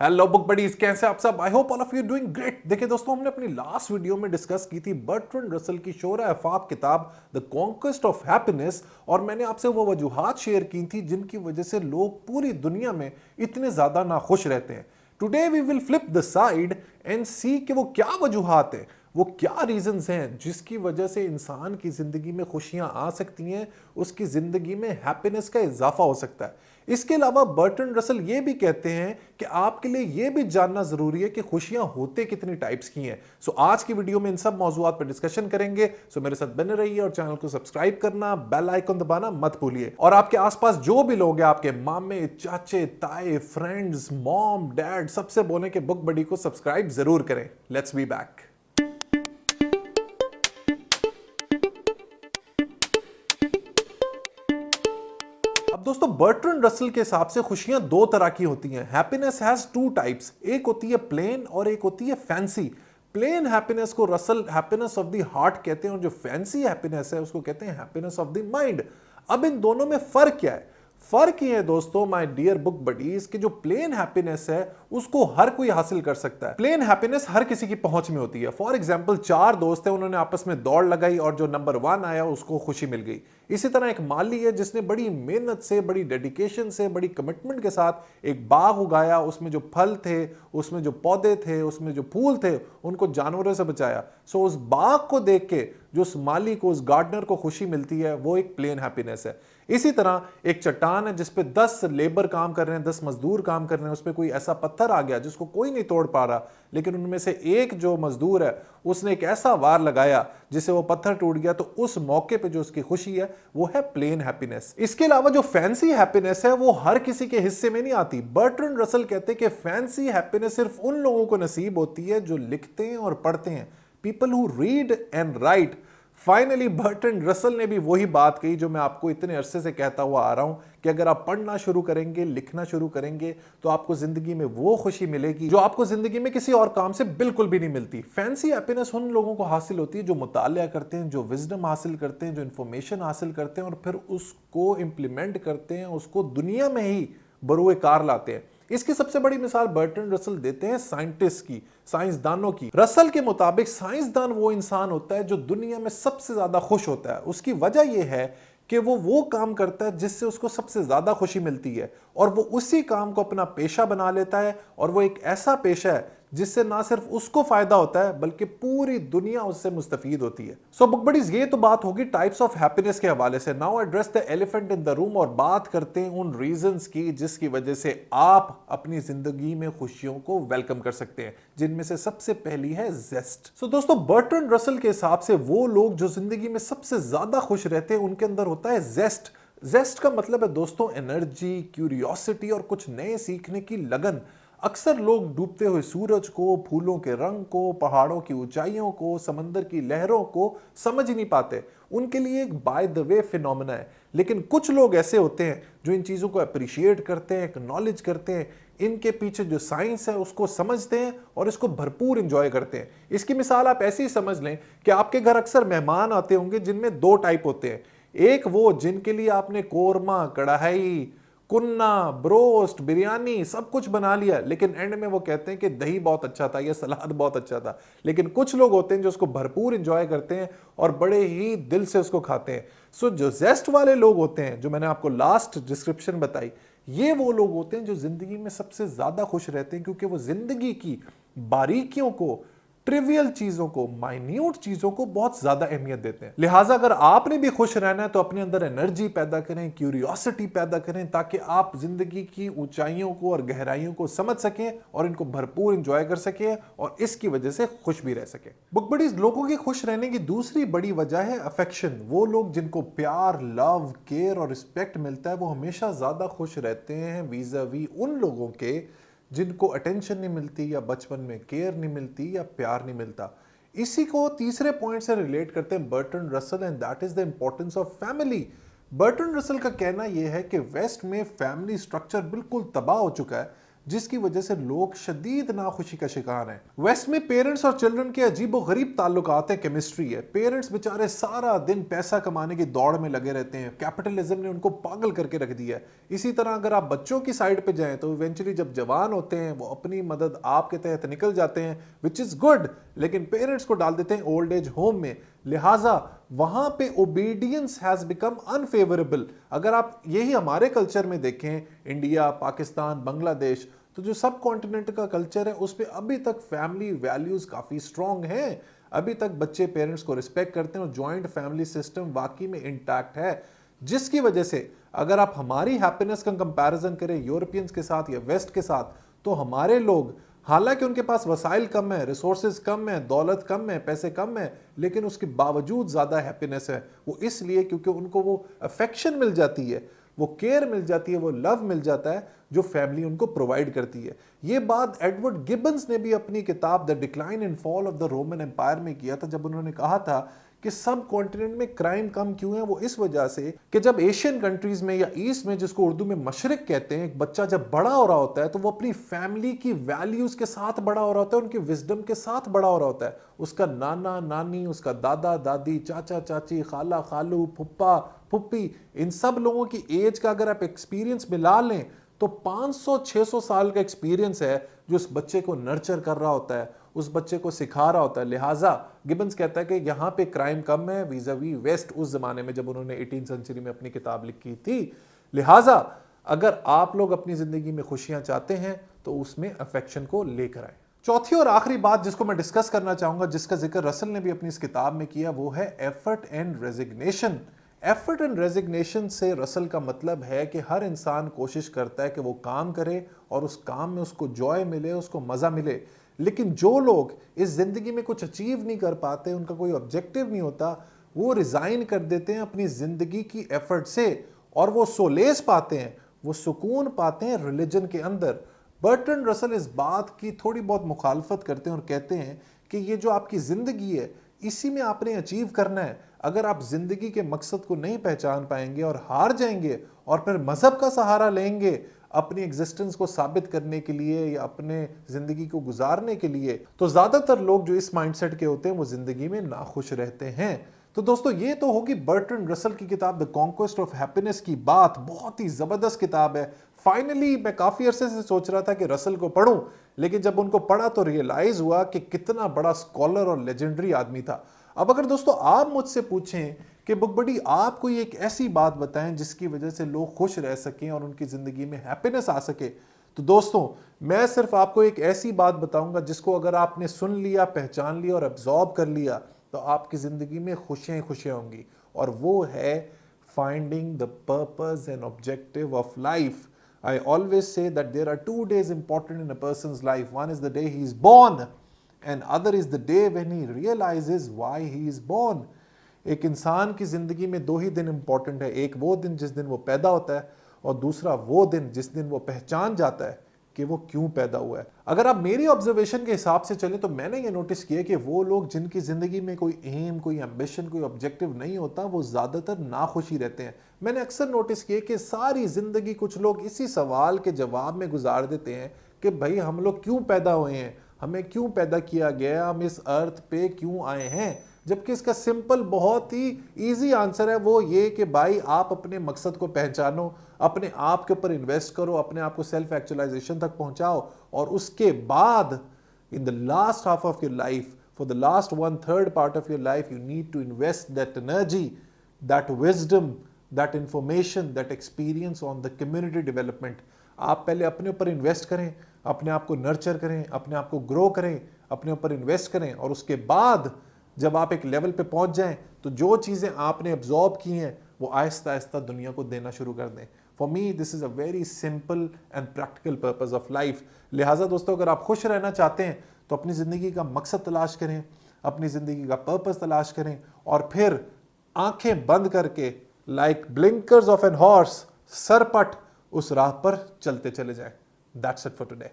Hello book buddies, कैसे आप सब? I hope all of you doing great. देखिए दोस्तों, हमने अपनी लास्ट वीडियो में डिस्कस की थी बर्ट्रैंड रसल की शोरा आफाक किताब द कॉन्क्वेस्ट ऑफ हैप्पीनेस, और मैंने आपसे वो वजूहात शेयर की थी जिनकी वजह से लोग पूरी दुनिया में इतने ज्यादा नाखुश रहते हैं। Today we will flip the side and see कि वो क्या वजूहात हैं, वो क्या रीजंस हैं जिसकी वजह से इंसान की जिंदगी में खुशियां आ सकती हैं, उसकी जिंदगी में हैप्पीनेस का इजाफा हो सकता है। इसके अलावा बर्ट्रैंड रसल ये भी कहते हैं कि आपके लिए ये भी जानना जरूरी है कि खुशियां होते कितनी टाइप्स की हैं। सो आज की वीडियो में इन सब मौजूआत पर डिस्कशन करेंगे। सो मेरे साथ बने रहिए और चैनल को सब्सक्राइब करना, बेल आइकन दबाना मत भूलिए। और आपके आसपास जो भी लोग हैं, आपके मामे, चाचे, ताए, फ्रेंड्स, मॉम, डैड, सबसे बोलें कि बुक बडी को सब्सक्राइब जरूर करें। Let's be back. अब दोस्तों, बर्ट्रैंड रसल के हिसाब से खुशियां दो तरह की होती हैं। हैप्पीनेस हैज टू टाइप्स, एक होती है प्लेन और एक होती है फैंसी। प्लेन हैप्पीनेस को Russell happiness of the heart कहते हैं, और जो फैंसी हैप्पीनेस है उसको कहते हैं हैप्पीनेस ऑफ द माइंड। अब इन दोनों में फर्क क्या है? फर्क ये है दोस्तों, माय डियर बुक बडीज, कि जो प्लेन हैप्पीनेस है उसको हर कोई हासिल कर सकता है। प्लेन हैप्पीनेस हर किसी की पहुंच में होती है। फॉर एग्जांपल, चार दोस्त हैं, उन्होंने आपस में दौड़ लगाई और जो नंबर 1 आया उसको खुशी मिल गई। इसी तरह एक माली है जिसने बड़ी मेहनत से, बड़ी डेडिकेशन से, बड़ी कमिटमेंट के साथ एक बाग उगाया, उसमें जो फल थे, उसमें जो पौधे थे, उसमें जो फूल थे, उनको जानवरों से बचाया। सो उस बाग को देख के जो उस माली को, उस गार्डनर को खुशी मिलती है, वो एक प्लेन हैप्पीनेस है। इसी तरह एक चट्टान है जिस पे 10 लेबर काम कर रहे हैं, 10 मजदूर काम कर रहे हैं, उस पर कोई ऐसा पत्थर आ गया जिसको कोई नहीं तोड़ पा रहा, लेकिन उनमें से एक जो मजदूर है उसने एक ऐसा वार लगाया जिससे वो पत्थर टूट गया, तो उस मौके पे जो उसकी खुशी है वो है प्लेन हैप्पीनेस। इसके अलावा जो फैंसी हैप्पीनेस है वो हर किसी के हिस्से में नहीं आती। बर्ट्रैंड रसल कहते हैं कि फैंसी हैप्पीनेस सिर्फ उन लोगों को नसीब होती है जो लिखते हैं और पढ़ते हैं, people who read and right. Finally Bertrand Russell ने भी वही बात कही जो मैं आपको इतने अरसे से कहता हुआ आ रहा हूं कि अगर आप पढ़ना शुरू करेंगे, लिखना शुरू करेंगे, तो आपको जिंदगी में वो खुशी मिलेगी जो आपको जिंदगी में किसी और काम से बिल्कुल भी नहीं मिलती। फैंसी हैप्पीनेस उन लोगों को हासिल होती है जो मुतालिया करते हैं, जो विजडम हासिल करते हैं, जो इंफॉर्मेशन हासिल करते हैं और फिर उसको इंप्लीमेंट करते हैं, उसको दुनिया में ही बरूए कार लाते हैं। इसकी सबसे बड़ी मिसाल बर्ट्रैंड रसल देते हैं साइंटिस्ट की, साइंसदानों की। रसल के मुताबिक साइंसदान वो इंसान होता है जो दुनिया में सबसे ज्यादा खुश होता है। उसकी वजह यह है कि वो काम करता है जिससे उसको सबसे ज्यादा खुशी मिलती है, और वो उसी काम को अपना पेशा बना लेता है, और वो एक ऐसा पेशा है जिससे ना सिर्फ उसको फायदा होता है बल्कि पूरी दुनिया उससे मुस्तफीद होती है। सो बुक बडीज, ये तो बात होगी टाइप्स ऑफ हैप्पीनेस के हवाले से। Now address the elephant in the room, और बात करते हैं उन रीजंस की जिसकी वजह से आप अपनी जिंदगी में खुशियों को वेलकम कर सकते हैं, जिनमें से सबसे पहली है जेस्ट। सो दोस्तों, बर्ट्रैंड रसल के हिसाब से वो लोग जो जिंदगी में सबसे ज्यादा खुश रहते हैं उनके अंदर होता है जेस्ट। जेस्ट का मतलब है दोस्तों एनर्जी, क्यूरियोसिटी और कुछ नए सीखने की लगन। अक्सर लोग डूबते हुए सूरज को, फूलों के रंग को, पहाड़ों की ऊंचाइयों को, समंदर की लहरों को समझ ही नहीं पाते। उनके लिए एक बाय द वे फिनोमेना है। लेकिन कुछ लोग ऐसे होते हैं जो इन चीज़ों को अप्रिशिएट करते हैं, एक्नॉलेज करते हैं, इनके पीछे जो साइंस है उसको समझते हैं और इसको भरपूर इंजॉय करते हैं। इसकी मिसाल आप ऐसे ही समझ लें कि आपके घर अक्सर मेहमान आते होंगे जिनमें दो टाइप होते हैं। एक वो जिनके लिए आपने कोरमा, कढ़ाई, कुन्ना, ब्रोस्ट, बिरयानी सब कुछ बना लिया, लेकिन एंड में वो कहते हैं कि दही बहुत अच्छा था या सलाद बहुत अच्छा था। लेकिन कुछ लोग होते हैं जो उसको भरपूर एंजॉय करते हैं और बड़े ही दिल से उसको खाते हैं। सो जो जेस्ट वाले लोग होते हैं, जो मैंने आपको लास्ट डिस्क्रिप्शन बताई, ये वो लोग होते हैं जो जिंदगी में सबसे ज्यादा खुश रहते हैं, क्योंकि वो जिंदगी की बारीकियों को, ट्रिवियल चीजों को, माइन्यूट चीजों को बहुत ज्यादा अहमियत देते हैं। लिहाजा अगर आपने भी खुश रहना है तो अपने अंदर एनर्जी पैदा करें, क्यूरियोसिटी पैदा करें, ताकि आप जिंदगी की ऊंचाइयों को और गहराइयों को समझ सकें और इनको भरपूर एंजॉय कर सकें और इसकी वजह से खुश भी रह सकें। बुक बडीज, लोगों की खुश रहने की दूसरी बड़ी वजह है अफेक्शन। वो लोग जिनको प्यार, लव, केयर और रिस्पेक्ट मिलता है वो हमेशा ज्यादा खुश रहते हैं वीजा वी उन लोगों के जिनको अटेंशन नहीं मिलती, या बचपन में केयर नहीं मिलती, या प्यार नहीं मिलता। इसी को तीसरे पॉइंट से रिलेट करते हैं Bertrand Russell, and that is the importance of family. Bertrand Russell का कहना यह है कि वेस्ट में फैमिली स्ट्रक्चर बिल्कुल तबाह हो चुका है, जिसकी वजह से लोग शदीद नाखुशी का शिकार हैं। वेस्ट में पेरेंट्स और चिल्ड्रन के अजीबो गरीब ताल्लुकात हैं, केमिस्ट्री है। पेरेंट्स बेचारे सारा दिन पैसा कमाने की दौड़ में लगे रहते हैं, कैपिटलिज्म ने उनको पागल करके रख दिया है। इसी तरह अगर आप बच्चों की साइड पे जाएं तो इवेंचुअली जब जवान होते हैं वो अपनी मदद आपके तहत निकल जाते हैं, विच इज गुड, लेकिन पेरेंट्स को डाल देते हैं ओल्ड एज होम में। लिहाजा वहां पे ओबीडियंस हैज बिकम अनफेवरेबल। अगर आप यही हमारे कल्चर में देखें, इंडिया, पाकिस्तान, बांग्लादेश, तो जो सब कॉन्टिनेंट का कल्चर है उस पर अभी तक फैमिली वैल्यूज काफी स्ट्रांग हैं। अभी तक बच्चे पेरेंट्स को रिस्पेक्ट करते हैं और जॉइंट फैमिली सिस्टम वाकई में इंटैक्ट है, जिसकी वजह से अगर आप हमारी हैप्पीनेस का कंपैरिजन करें यूरोपियंस के साथ या वेस्ट के साथ, तो हमारे लोग, हालांकि उनके पास वसाइल कम है, रिसोर्सेज कम है, दौलत कम है, पैसे कम है, लेकिन उसके बावजूद ज्यादा हैप्पीनेस है। वो इसलिए क्योंकि उनको वो अफेक्शन मिल जाती है, वो केयर मिल जाती है, वो लव मिल जाता है जो फैमिली उनको प्रोवाइड करती है। ये बात एडवर्ड गिबन्स ने भी अपनी किताब the decline and fall of the Roman Empire में किया था, जब उन्होंने कहा था कि सब कॉन्टिनेंट में क्राइम कम क्यों है। वो इस वजह से कि जब एशियन कंट्रीज में या ईस्ट में, जिसको उर्दू में मशरिक कहते हैं, एक बच्चा जब बड़ा हो रहा होता है तो वो अपनी फैमिली की वैल्यूज के साथ बड़ा हो रहा होता है, उनकी विजडम के साथ बड़ा हो रहा होता है। उसका नाना नानी, उसका दादा दादी, चाचा चाची, खाला खालू, फुप्पा फुप्पी, इन सब लोगों की एज का अगर आप एक्सपीरियंस मिला लें तो 500-600 साल का एक्सपीरियंस है जो उस बच्चे को नर्चर कर रहा होता है, उस बच्चे को सिखा रहा होता है। लिहाजा गिबन्स कहता है कि यहाँ पे क्राइम कम है वीज़ावी वेस्ट, उस जमाने में जब उन्होंने 18th सेंचुरी में अपनी किताब लिखी थी। लिहाजा अगर आप लोग अपनी जिंदगी में खुशियां चाहते हैं तो उसमें अफेक्शन को लेकर आए। चौथी और आखिरी बात जिसको मैं डिस्कस करना चाहूंगा, जिसका जिक्र रसल ने भी अपनी इस किताब में किया, वो है effort and resignation. Effort and resignation से रसल का मतलब है कि हर इंसान कोशिश करता है कि वो काम करे और उस काम में उसको जॉय मिले, उसको मजा मिले। लेकिन जो लोग इस जिंदगी में कुछ अचीव नहीं कर पाते, उनका कोई ऑब्जेक्टिव नहीं होता, वो रिजाइन कर देते हैं अपनी जिंदगी की एफर्ट से और वो सोलेस पाते हैं, वो सुकून पाते हैं रिलीजन के अंदर। बर्ट्रैंड रसल इस बात की थोड़ी बहुत मुखालफत करते हैं और कहते हैं कि ये जो आपकी जिंदगी है इसी में आपने अचीव करना है। अगर आप जिंदगी के मकसद को नहीं पहचान पाएंगे और हार जाएंगे और फिर मजहब का सहारा लेंगे अपनी एग्जिस्टेंस को साबित करने के लिए या अपने जिंदगी को गुजारने के लिए, तो ज्यादातर लोग जो इस माइंडसेट के होते हैं वो जिंदगी में नाखुश रहते हैं। तो दोस्तों ये तो होगी बर्ट्रैंड रसल की किताब द कॉन्क्वेस्ट ऑफ हैप्पीनेस की बात। बहुत ही जबरदस्त किताब है। फाइनली मैं काफी अरसे से सोच रहा था कि रसल को पढूं, लेकिन जब उनको पढ़ा तो रियलाइज हुआ कि कितना बड़ा स्कॉलर और लेजेंडरी आदमी था। अब अगर दोस्तों आप मुझसे पूछें कि बुक बडी आप कोई एक ऐसी बात बताएं जिसकी वजह से लोग खुश रह सकें और उनकी जिंदगी में हैप्पीनेस आ सके, तो दोस्तों मैं सिर्फ आपको एक ऐसी बात बताऊंगा जिसको अगर आपने सुन लिया, पहचान लिया और अब्सॉर्ब कर लिया तो आपकी जिंदगी में खुशियां ही खुशियां होंगी, और वो है finding the purpose and objective of life. I always say that there are 2 days important in a person's life. One is the day he is born and other is the day when he realizes why he is born. एक इंसान की जिंदगी में 2 ही दिन important है, एक वो दिन जिस दिन वो पैदा होता है और दूसरा वो दिन जिस दिन वो पहचान जाता है कि वो क्यों पैदा हुआ है। अगर आप मेरी ऑब्जर्वेशन के हिसाब से चले तो मैंने ये नोटिस किया कि वो लोग जिनकी जिंदगी में कोई एम, कोई एम्बिशन, कोई ऑब्जेक्टिव नहीं होता, वो ज्यादातर नाखुशी रहते हैं। मैंने अक्सर नोटिस किया कि सारी जिंदगी कुछ लोग इसी सवाल के जवाब में गुजार देते हैं कि भाई हम लोग क्यों पैदा हुए हैं, हमें क्यों पैदा किया गया, हम इस अर्थ पे क्यों आए हैं, जबकि इसका सिंपल बहुत ही इजी आंसर है, वो ये कि भाई आप अपने मकसद को पहचानो, अपने आप के ऊपर इन्वेस्ट करो, अपने आप को सेल्फ एक्चुअलाइजेशन तक पहुंचाओ, और उसके बाद in the last half of your life, for the last 1/3 part of your life, you need to invest that energy, that wisdom, that information, that experience on the community development. आप पहले अपने ऊपर invest करें, अपने आप को nurture करें, अपने आप को ग्रो करें, अपने ऊपर इन्वेस्ट करें, और उसके बाद जब आप एक लेवल पे पहुंच जाएं तो जो चीजें आपने एब्जॉर्ब की हैं वो आहिस्ता आहिस्ता दुनिया को देना शुरू कर दें। For me this is a very simple and practical purpose of life. लिहाजा दोस्तों अगर आप खुश रहना चाहते हैं तो अपनी जिंदगी का मकसद तलाश करें, अपनी जिंदगी का पर्पस तलाश करें, और फिर आंखें बंद करके like blinkers of an horse सरपट उस राह पर चलते चले जाएं। That's it for today.